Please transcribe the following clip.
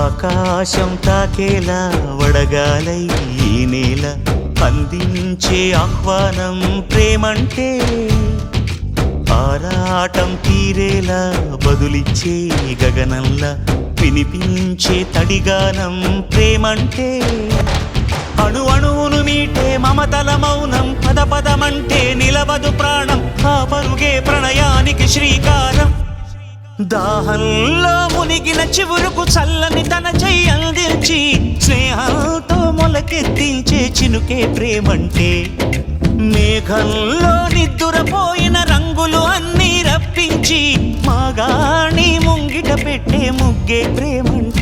ఆకాశం తాకేలా వడగాలై ఈ నేల అందించే ఆహ్వానం ప్రేమంటే ఆరాటం తీరేలా బదులిచ్చే గగనంలా వినిపించే తడిగానం ప్రేమంటే అణు అణువును మీటే మమతల మౌనం పద పదమంటే నిలవదు ప్రాణం ఆ పరుగే ప్రణయానికి శ్రీకారం దాహంలో మునిగిన చివురుకు చల్లని తన చెయ్యి అందించి స్నేహంతో మొలకెత్తించే చినుకే ప్రేమంటే మేఘంలో నిద్దురపోయిన రంగులు అన్నీ రప్పించి మాగాణి ముంగిట పెట్టే ముగ్గే ప్రేమంటే